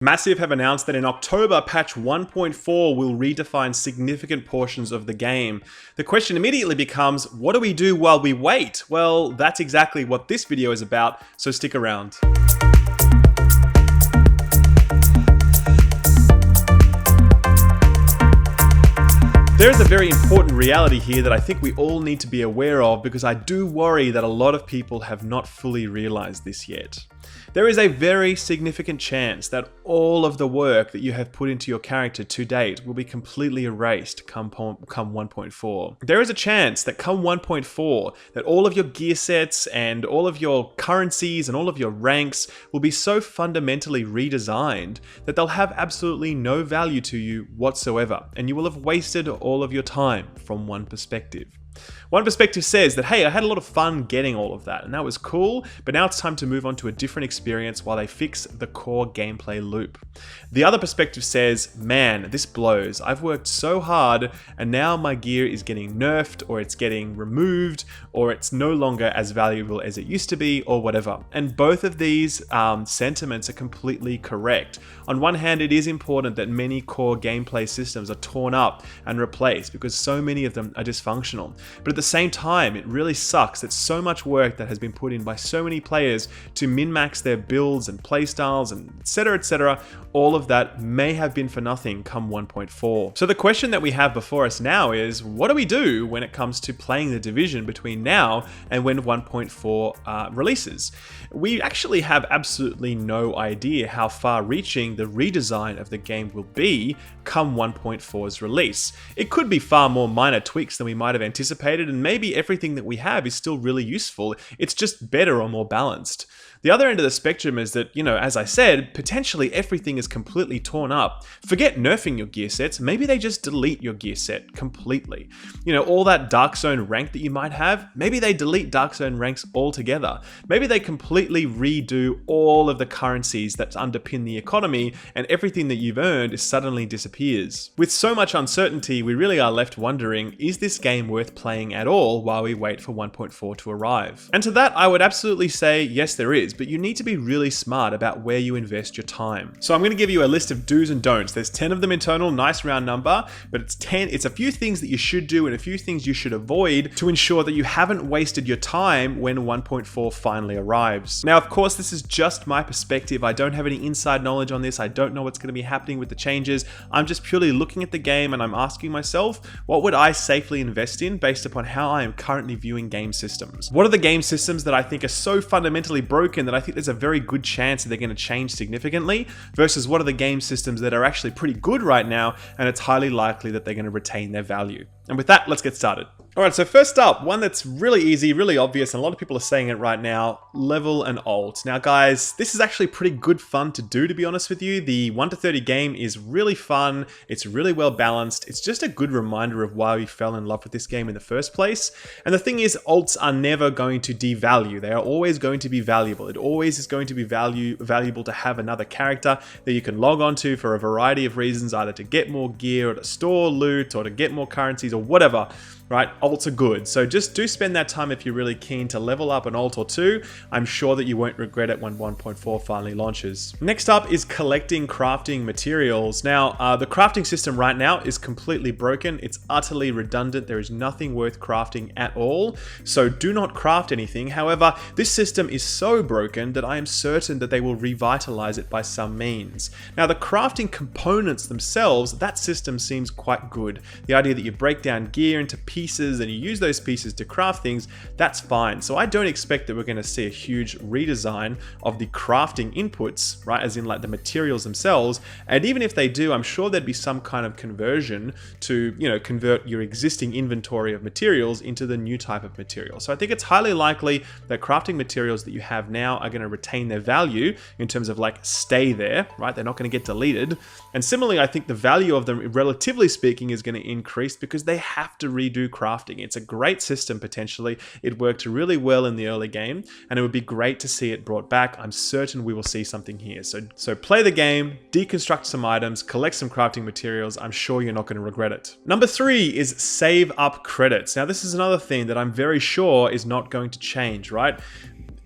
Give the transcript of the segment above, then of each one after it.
Massive have announced that in October, patch 1.4 will redefine significant portions of the game. The question immediately becomes, what do we do while we wait? Well, that's exactly what this video is about, so stick around. There is a very important reality here that I think we all need to be aware of, because I do worry that a lot of people have not fully realized this yet. There is a very significant chance that all of the work that you have put into your character to date will be completely erased come 1.4. There is a chance that come 1.4 that all of your gear sets and all of your currencies and all of your ranks will be so fundamentally redesigned that they'll have absolutely no value to you whatsoever, and you will have wasted all of your time from one perspective. One perspective says that, hey, I had a lot of fun getting all of that, and that was cool, but now it's time to move on to a different experience while they fix the core gameplay loop. The other perspective says, man, this blows. I've worked so hard, and now my gear is getting nerfed, or it's getting removed, or it's no longer as valuable as it used to be, or whatever. And both of these sentiments are completely correct. On one hand, it is important that many core gameplay systems are torn up and replaced, because so many of them are dysfunctional. But at the same time, it really sucks that so much work that has been put in by so many players to min-max their builds and playstyles and etc, all of that may have been for nothing come 1.4. So the question that we have before us now is, what do we do when it comes to playing the Division between now and when 1.4 releases? We actually have absolutely no idea how far-reaching the redesign of the game will be come 1.4's release. It could be far more minor tweaks than we might have anticipated, and maybe everything that we have is still really useful. It's just better or more balanced. The other end of the spectrum is that, as I said, potentially everything is completely torn up. Forget nerfing your gear sets, maybe they just delete your gear set completely. All that Dark Zone rank that you might have, maybe they delete Dark Zone ranks altogether. Maybe they completely redo all of the currencies that underpin the economy, and everything that you've earned suddenly disappears. With so much uncertainty, we really are left wondering, is this game worth playing at all while we wait for 1.4 to arrive? And to that, I would absolutely say, yes, there is. But you need to be really smart about where you invest your time. So I'm going to give you a list of do's and don'ts. There's 10 of them in total, nice round number, but it's a few things that you should do and a few things you should avoid to ensure that you haven't wasted your time when 1.4 finally arrives. Now, of course, this is just my perspective. I don't have any inside knowledge on this. I don't know what's going to be happening with the changes. I'm just purely looking at the game and I'm asking myself, what would I safely invest in based upon how I am currently viewing game systems? What are the game systems that I think are so fundamentally broken that I think there's a very good chance that they're going to change significantly, versus what are the game systems that are actually pretty good right now and it's highly likely that they're going to retain their value. And with that, let's get started. Alright, so first up, one that's really easy, really obvious, and a lot of people are saying it right now, level and alt. Now guys, this is actually pretty good fun to do, to be honest with you. The 1 to 30 game is really fun, it's really well balanced, it's just a good reminder of why we fell in love with this game in the first place. And the thing is, alts are never going to devalue, they are always going to be valuable. It always is going to be valuable to have another character that you can log onto for a variety of reasons, either to get more gear, or to store loot, or to get more currencies, or whatever. Right, alts are good, so just do spend that time if you're really keen to level up an alt or two. I'm sure that you won't regret it when 1.4 finally launches. Next up is collecting crafting materials. Now, the crafting system right now is completely broken. It's utterly redundant. There is nothing worth crafting at all, so do not craft anything. However, this system is so broken that I am certain that they will revitalize it by some means. Now, the crafting components themselves, that system seems quite good. The idea that you break down gear into pieces and you use those pieces to craft things, that's fine. So I don't expect that we're going to see a huge redesign of the crafting inputs, right, as in like the materials themselves. And even if they do, I'm sure there'd be some kind of conversion to, convert your existing inventory of materials into the new type of material. So I think it's highly likely that crafting materials that you have now are going to retain their value in terms of like stay there, right? They're not going to get deleted. And similarly, I think the value of them, relatively speaking, is going to increase because they have to redo crafting. It's a great system potentially. It worked really well in the early game, and it would be great to see it brought back. I'm certain we will see something here. So play the game, deconstruct some items, collect some crafting materials. I'm sure you're not going to regret it. Number 3 is save up credits. Now, this is another thing that I'm very sure is not going to change, right?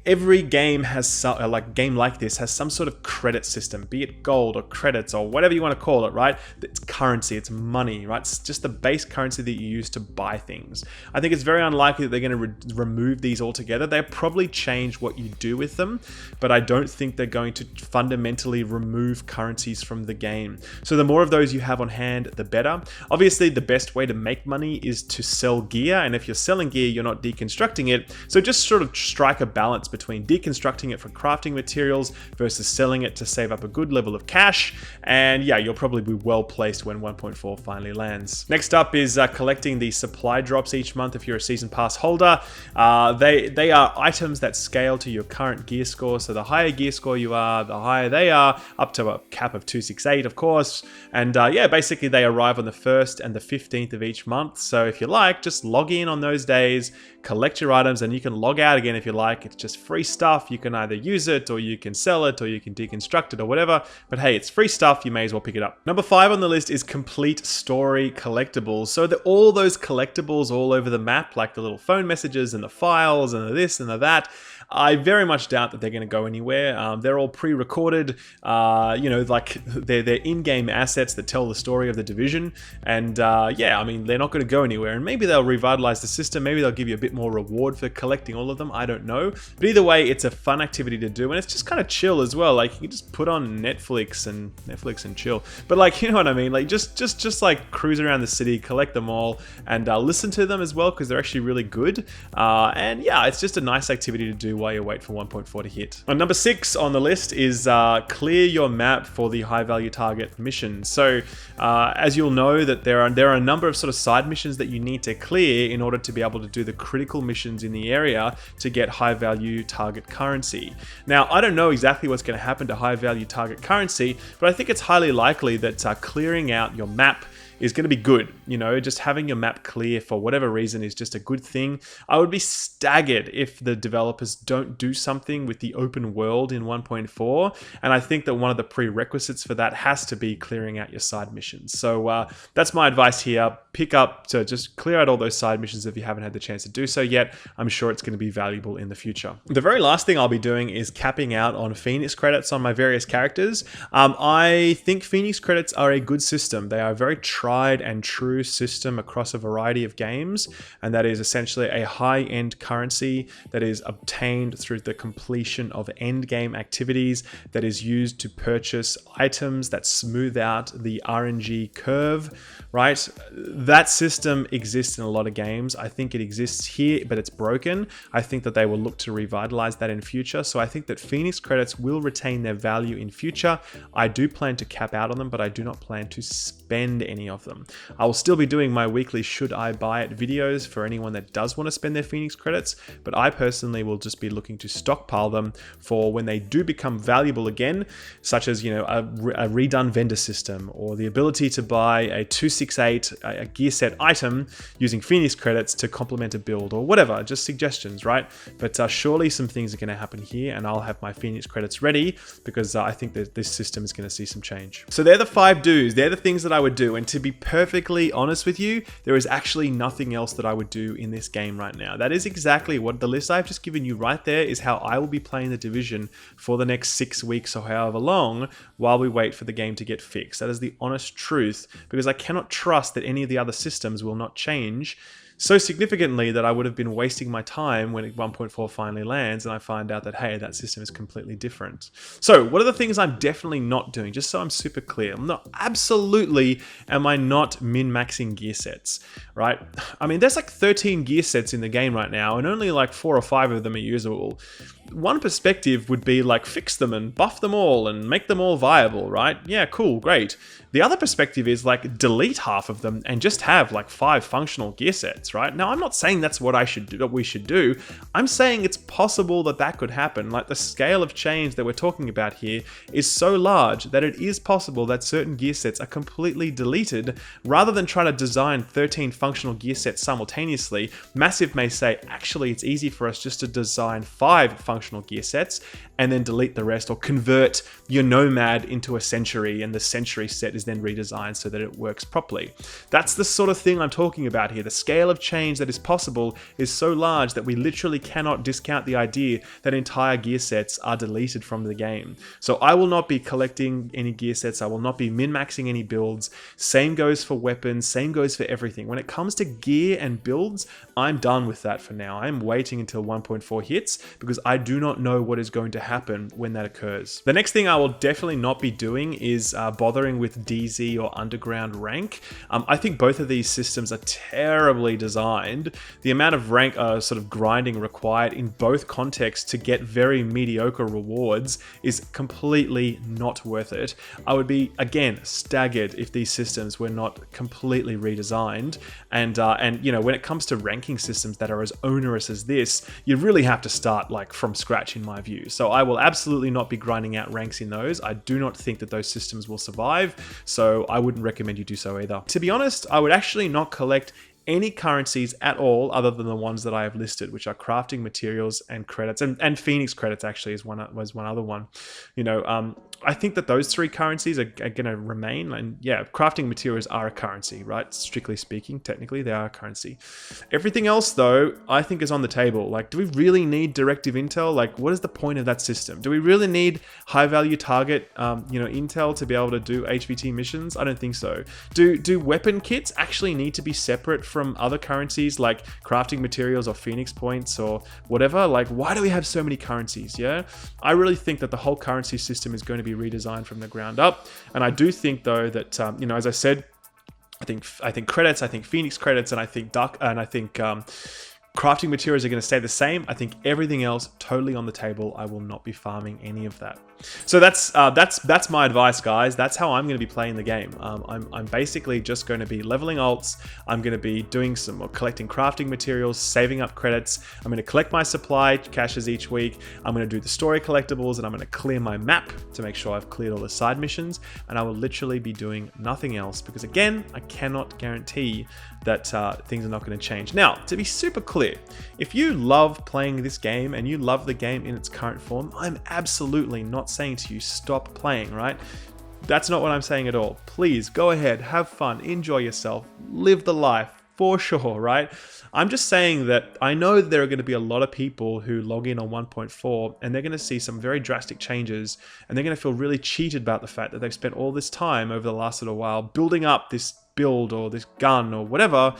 every game has game like this has some sort of credit system, be it gold or credits or whatever you want to call it, right? It's currency, it's money, right? It's just the base currency that you use to buy things. I think it's very unlikely that they're going to remove these altogether. They'll probably change what you do with them, but I don't think they're going to fundamentally remove currencies from the game. So the more of those you have on hand, the better. Obviously, the best way to make money is to sell gear, and if you're selling gear, you're not deconstructing it. So just sort of strike a balance between deconstructing it for crafting materials versus selling it to save up a good level of cash. And yeah, you'll probably be well placed when 1.4 finally lands. Next up is collecting the supply drops each month if you're a season pass holder. They are items that scale to your current gear score. So the higher gear score you are, the higher they are, up to a cap of 268, of course. And yeah, basically they arrive on the 1st and the 15th of each month. So if you like, just log in on those days, collect your items, and you can log out again if you like. It's just free stuff. You can either use it or you can sell it or you can deconstruct it or whatever. But hey, it's free stuff. You may as well pick it up. Number 5 on the list is complete story collectibles. So all those collectibles all over the map, like the little phone messages and the files and the this and the that, I very much doubt that they're going to go anywhere. They're all pre-recorded, like they're in-game assets that tell the story of the division. And yeah, I mean, they're not going to go anywhere. And maybe they'll revitalize the system. Maybe they'll give you a bit more reward for collecting all of them. I don't know. But either way, it's a fun activity to do. And it's just kind of chill as well. Like you can just put on Netflix and chill. But like, you know what I mean? Like just like cruise around the city, collect them all, and listen to them as well, because they're actually really good. And yeah, it's just a nice activity to do while you wait for 1.4 to hit. On number 6 on the list is clear your map for the high value target missions. So as you'll know, that there are a number of sort of side missions that you need to clear in order to be able to do the critical missions in the area to get high value target currency. Now, I don't know exactly what's going to happen to high value target currency, but I think it's highly likely that clearing out your map is going to be good. You know, just having your map clear for whatever reason is just a good thing. I would be staggered if the developers don't do something with the open world in 1.4. And I think that one of the prerequisites for that has to be clearing out your side missions. So that's my advice here. Pick up to just clear out all those side missions if you haven't had the chance to do so yet. I'm sure it's going to be valuable in the future. The very last thing I'll be doing is capping out on Phoenix credits on my various characters. I think Phoenix credits are a good system. They are a very tried and true system across a variety of games, and that is essentially a high-end currency that is obtained through the completion of end game activities that is used to purchase items that smooth out the RNG curve, right? That system exists in a lot of games. I think it exists here, but it's broken. I think that they will look to revitalize that in future. So I think that Phoenix credits will retain their value in future. I do plan to cap out on them, but I do not plan to spend any of them. I will still be doing my weekly should I buy it videos for anyone that does want to spend their Phoenix credits, but I personally will just be looking to stockpile them for when they do become valuable again, such as, you know, a redone vendor system, or the ability to buy a 268 a gear set item using Phoenix credits to complement a build, or whatever. Just suggestions, right? But surely some things are going to happen here, and I'll have my Phoenix credits ready, because I think that this system is going to see some change. So they're the 5 do's. They're the things that I would do, and to be perfectly honest with you, there is actually nothing else that I would do in this game right now. That is exactly what the list I've just given you right there is how I will be playing the division for the next 6 weeks or however long while we wait for the game to get fixed. That is the honest truth, because I cannot trust that any of the other systems will not change so significantly that I would have been wasting my time when 1.4 finally lands and I find out that, hey, that system is completely different. So what are the things I'm definitely not doing? Just so I'm super clear. Absolutely am I not min-maxing gear sets, right? I mean, there's like 13 gear sets in the game right now, and only like 4 or 5 of them are usable. One perspective would be like fix them and buff them all and make them all viable, right? Yeah, cool, great. The other perspective is like delete half of them and just have like 5 functional gear sets, right? Now, I'm not saying that's what we should do. I'm saying it's possible that that could happen. Like, the scale of change that we're talking about here is so large that it is possible that certain gear sets are completely deleted. Rather than trying to design 13 functional gear sets simultaneously, Massive may say, actually, it's easy for us just to design 5 functional gear sets and then delete the rest, or convert your Nomad into a Century and the Century set is then redesigned so that it works properly. That's the sort of thing I'm talking about here. The scale of change that is possible is so large that we literally cannot discount the idea that entire gear sets are deleted from the game. So I will not be collecting any gear sets. I will not be min-maxing any builds. Same goes for weapons. Same goes for everything. When it comes to gear and builds, I'm done with that for now. I'm waiting until 1.4 hits because I do not know what is going to happen when that occurs. The next thing I will definitely not be doing is bothering with DZ or underground rank. I think both of these systems are terribly designed. The amount of rank sort of grinding required in both contexts to get very mediocre rewards is completely not worth it. I would be, again, staggered if these systems were not completely redesigned. And you know, when it comes to ranking systems that are as onerous as this, you really have to start like from scratch in my view. So I will absolutely not be grinding out ranks in those. I do not think that those systems will survive, so I wouldn't recommend you do so either. To be honest, I would actually not collect any currencies at all other than the ones that I have listed, which are crafting materials and credits, and Phoenix credits actually was one other one. You know, I think that those three currencies are going to remain. And yeah, crafting materials are a currency, right? Strictly speaking, technically they are a currency. Everything else though, I think is on the table. Like, do we really need directive intel? Like, what is the point of that system? Do we really need high value target, you know, intel to be able to do HVT missions? I don't think so. Do weapon kits actually need to be separate from other currencies like crafting materials or Phoenix points or whatever? Like, why do we have so many currencies? Yeah, I really think that the whole currency system is going to be redesigned from the ground up. And I do think though that you know, as I said, I think credits, I think Phoenix credits, and I think crafting materials are going to stay the same. I think everything else totally on the table. I will not be farming any of that. So that's my advice, guys. That's how I'm going to be playing the game. I'm basically just going to be leveling alts. I'm going to be doing some more collecting crafting materials, saving up credits. I'm going to collect my supply caches each week. I'm going to do the story collectibles, and I'm going to clear my map to make sure I've cleared all the side missions. And I will literally be doing nothing else because, again, I cannot guarantee that things are not going to change. Now, to be super clear, if you love playing this game and you love the game in its current form, I'm absolutely not saying to you stop playing, right? That's not what I'm saying at all. Please go ahead, have fun, enjoy yourself, live the life for sure, right? I'm just saying that I know there are going to be a lot of people who log in on 1.4 and they're going to see some very drastic changes, and they're going to feel really cheated about the fact that they've spent all this time over the last little while building up this build or this gun or whatever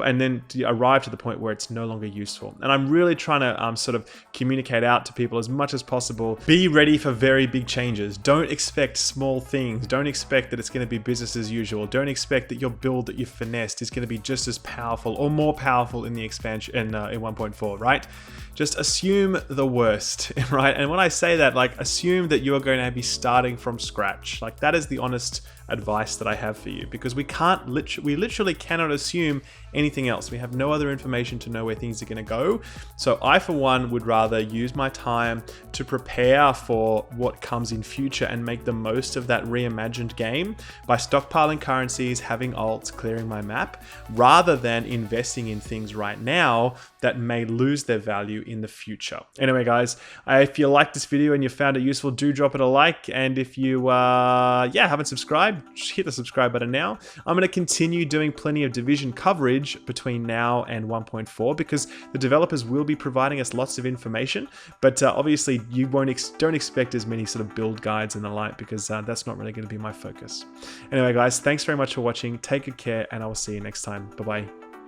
and then to arrive to the point where it's no longer useful. And I'm really trying to sort of communicate out to people as much as possible. Be ready for very big changes. Don't expect small things. Don't expect that it's going to be business as usual. Don't expect that your build that you've finessed is going to be just as powerful or more powerful in the expansion in 1.4, right? Just assume the worst, right? And when I say that, like, assume that you are going to be starting from scratch. Like, that is the honest advice that I have for you, because we literally cannot assume anything else. We have no other information to know where things are going to go. So I, for one, would rather use my time to prepare for what comes in future and make the most of that reimagined game by stockpiling currencies, having alts, clearing my map, rather than investing in things right now that may lose their value in the future. Anyway, guys, if you liked this video and you found it useful, do drop it a like. And if you haven't subscribed, hit the subscribe button now. I'm going to continue doing plenty of Division coverage between now and 1.4 because the developers will be providing us lots of information, but obviously you don't expect as many sort of build guides and the like, because that's not really going to be my focus. Anyway, guys, thanks very much for watching. Take good care, and I will see you next time. Bye bye.